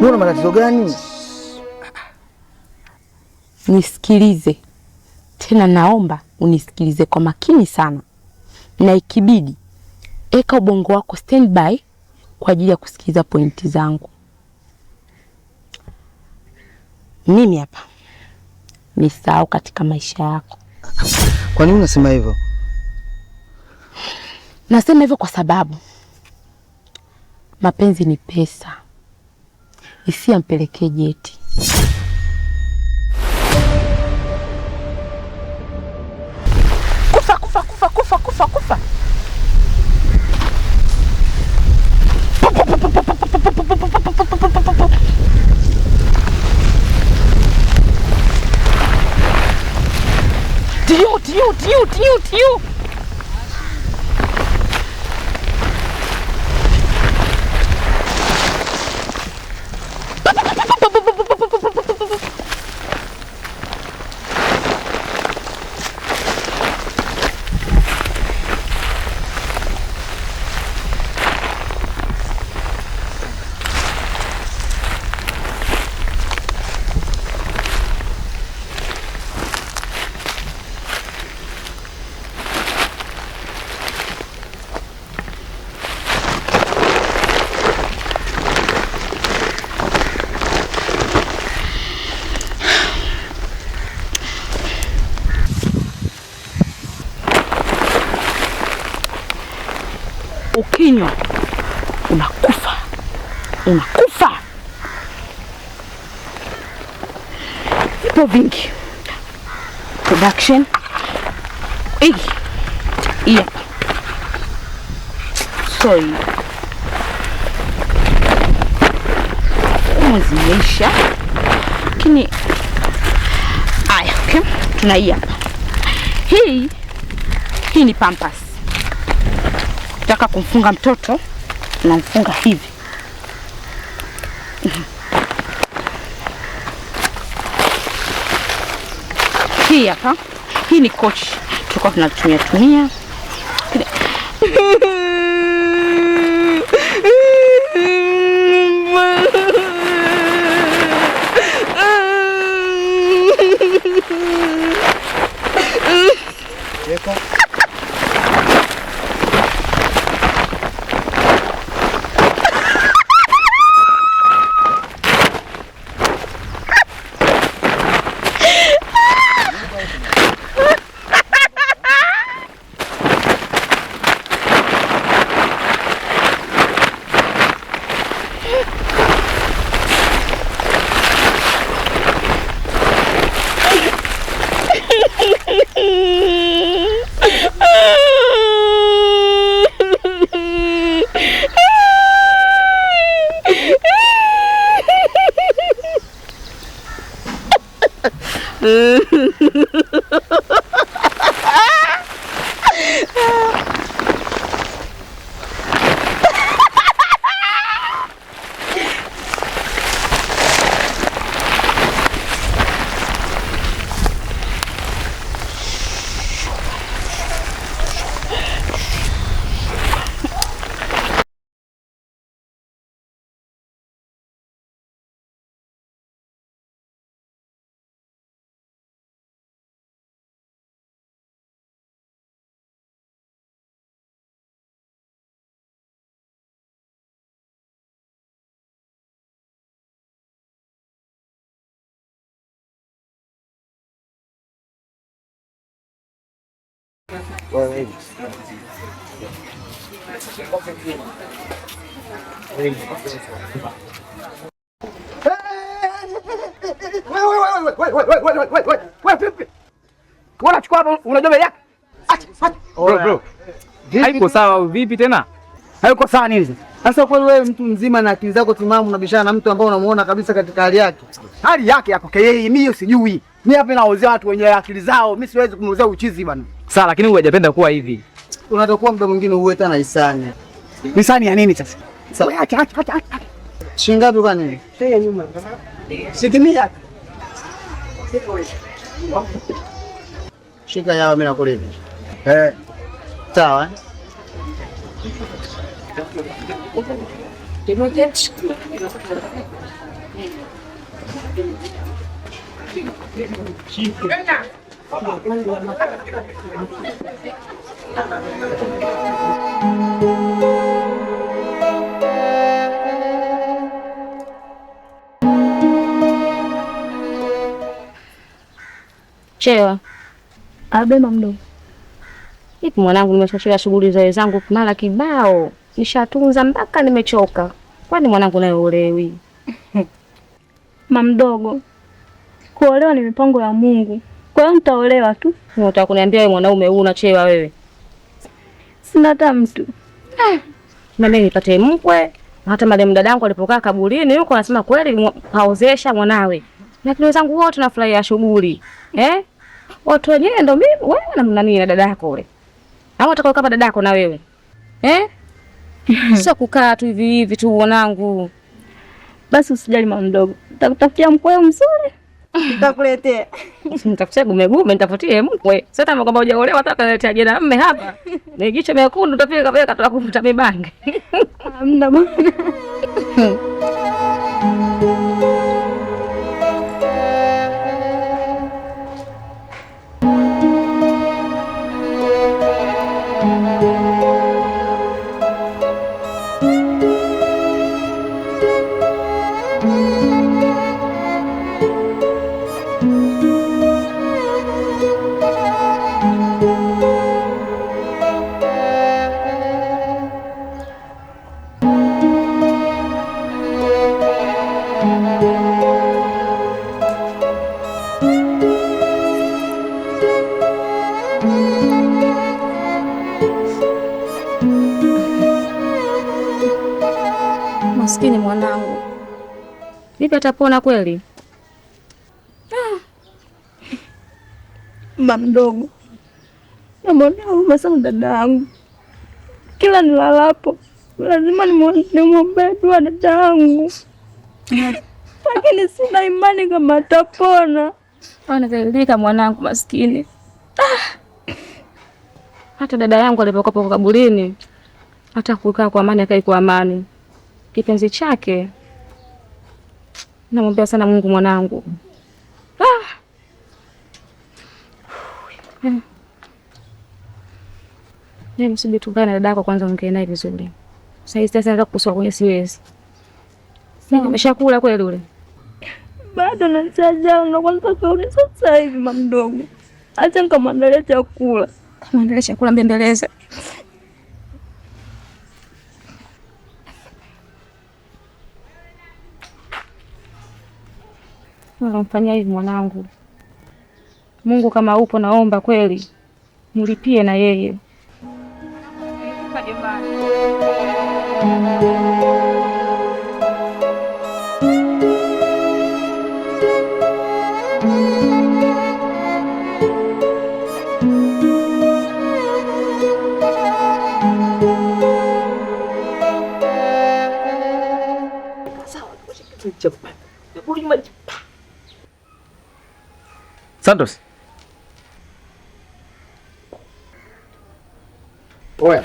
Una matatizo gani? Nisikilize. Tena naomba unisikilize kwa makini sana. Na ikibidi, eka ubongo wako standby kwa ajili ya kusikiza pointi zangu. Mimi hapa ni sawa katika maisha yako. Kwa nini unasema hivyo? Nasema hivyo kwa sababu mapenzi ni pesa. Isiampelekee jeti. Kufa. Tiu. Ukinywa unakufa. Ipo vingi. Production. Iya. Sorry. Umezimeisha. Lakini aya, okay? Tunaia hapa. Hii ni Pampers. Nataka kumfunga mtoto na mfunga hivi. Hii hapa. Hii ni coach. Tulikuwa tunatumia. Wewe. Unachukua unajua mbele yake? Bro. Haiko sawa vipi tena? Haiko sawa nini? Sasa kweli wewe mtu mzima na akili zako timamu unabishana na mtu ambaye unamuona kabisa katika hali yake. Hali yake yako yeye, mimi sijui. Mimi hapa nauzia watu wenye akili zao, mimi siwezi kumuuzia uchizi bwana. Sawa, lakini wewe hujapenda kuwa hivi. Unatakuwa muda mwingine uwe tena hisani. Hisani ya nini sasa? Sawa, acha. Shingapi kwa nini? Sasa nyuma. Sitimia. Shika yao mimi nakulipa. Sawa. Chewa. Abe mamdo. Ipi mwanangu, nimeshachia shughuli za wenzangu mara kibao. Nishatunza mpaka nimechoka. Kwani mwanangu naye ulewi? Mamdogo, kuolewa ni mipango ya Mungu. Kwa hiyo nitaolewa tu. Unataka kuniambia wewe mwanaume una Chewa wewe? Sina hata mtu. Na mimi nipate mkwe. Hata marehemu dadangu alipokaa kaburini yuko anasema kweli kaozesha mwanawe. Na kile wenzangu wote tunafurahia shughuli. Watu wenyewe ndo mimi wewe na nani na dadako yule. Au utakao kama dadako na wewe? Sio kukaa tu hivi hivi tu mwanangu. Basi usijali mamdogo. Nitakutafutia mkwe mzuri. Nitakuletea. Nitakutia gumegume nitafutie mkwe. Sasa kama kwamba hujaolewa hata kaletea jina mume hapa. Ni jicho mekundu utafika peka tutakufuta mibange. Hamna bwana. Maskini mwanangu. Vipi atapona kweli? Mamdogo. Naona sana dada yangu. Kila nilalapo lazima nimwombee dua dada yangu. Lakini sina imani kama atapona. Anadhalilika mwanangu maskini. Hata dada yangu alipokuwa kaburini hata kukaa kwa amani akai kwa amani. Kipenzi chake. Namwombea sana Mungu mwanangu. Msubiri tukane na dadako kwanza ongee naye vizuri. Sasa naanza kukuswa kwenye siwezi. Umeshakula kweli ule? Bado nachaja na kwanza kauli sasa hivi mamdogo. Acha nikamwandalia chakula. Kamwandalia chakula mbembeleza. Unamfanyia hivi mwanangu. Mungu kama upo naomba kweli mulipie na yeye. Santos. Oya.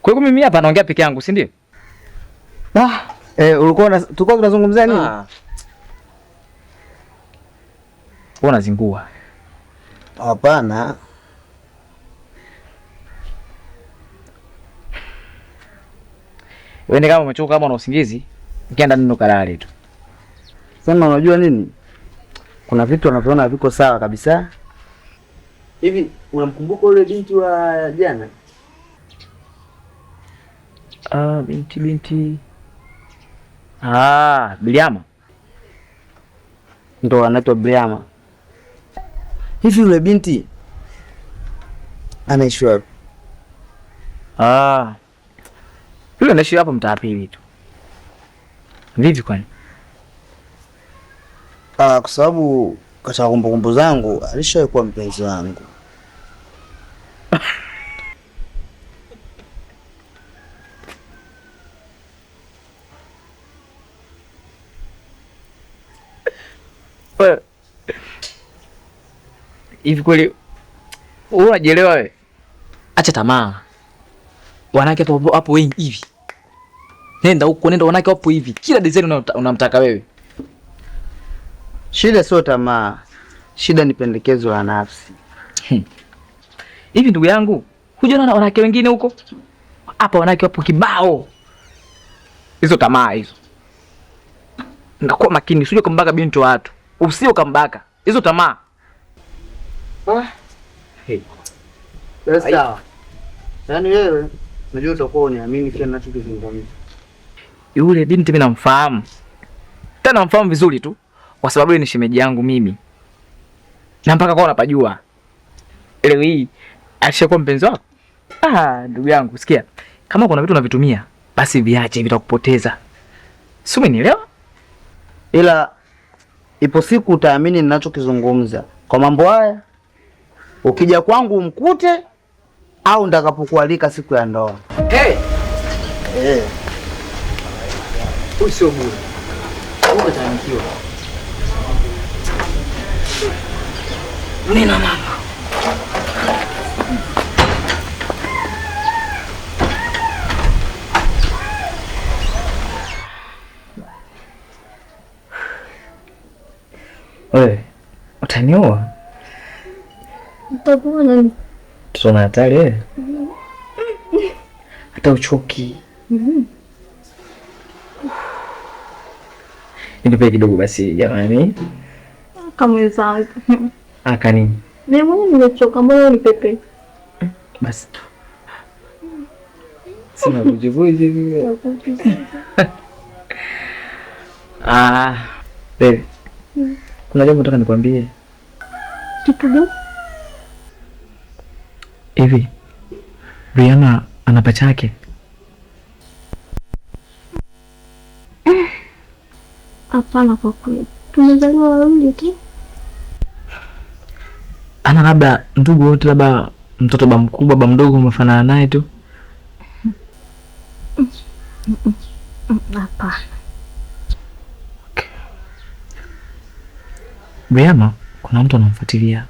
Kwa hiyo mimi hapa naongea peke yangu, si ndio? Tulikuwa tunazungumzia nini? Wewe unazingua. Hapana. Wewe ni kama umechoka kama una usingizi, ukienda nini ukalale tu. Sema unajua nini? Kuna vitu wanaviona viko sawa kabisa. Hivi unamkumbuka yule binti wa jana? Binti. Biliama. Ndo anaitwa Biliama. Hivi yule binti anaishi wapi? Yule anaishi hapa mtaa pili tu. Vipi kwani? Kwa sababu katika kumbukumbu zangu alishawahi kuwa mpenzi wangu. Hivi kweli unajielewa wewe? Acha tamaa. wanawake hapo wengi hivi. Nenda huko, nenda wanawake hapo hivi. Kila design unamtaka wewe. Shida sio tamaa. Shida ni pendekezo la nafsi. Hivi ndugu yangu, hujaona wanawake wengine huko? Hapa wanawake wapo kibao. Hizo tamaa hizo. Ngakuwa makini, usije kumbaka binti watu. Usio kambaka. Hizo tamaa. Hey. Sawa. Yaani wewe unajua utakuwa uniamini kile ninachokizungumza. Yule binti mimi namfahamu. Tena namfahamu vizuri tu kwa sababu ni shemeji yangu mimi. Na mpaka kwa unapajua. Leo hii alishakuwa mpenzi wako? Ndugu yangu, sikia. Kama kuna vitu unavitumia, basi viache, vitakupoteza. Si umenielewa? Ila ipo siku utaamini ninachokizungumza. Kwa mambo haya ukija kwangu umkute au ndakapokualika siku ya ndoa. Usio bure. Utafanikiwa. Nina mama. Wewe utanioa? Utakuwa Tuna hatari wewe. Hata uchoki. Nipe kidogo basi jamani. kama zangu. Akani. Mimi mwenyewe nimechoka, mbona unipepe? Basi. Sina kujivuji hivi. Baby. Kuna jambo nataka nikwambie. Kitu gani? Hivi. Rihanna ana pacha yake? Hapana, kwa kweli. Tumezaliwa wawili tu. Ana labda ndugu wote, labda mtoto baba mkubwa, baba mdogo umefanana naye tu? Hapana. Okay. Rihanna kuna mtu anamfuatilia.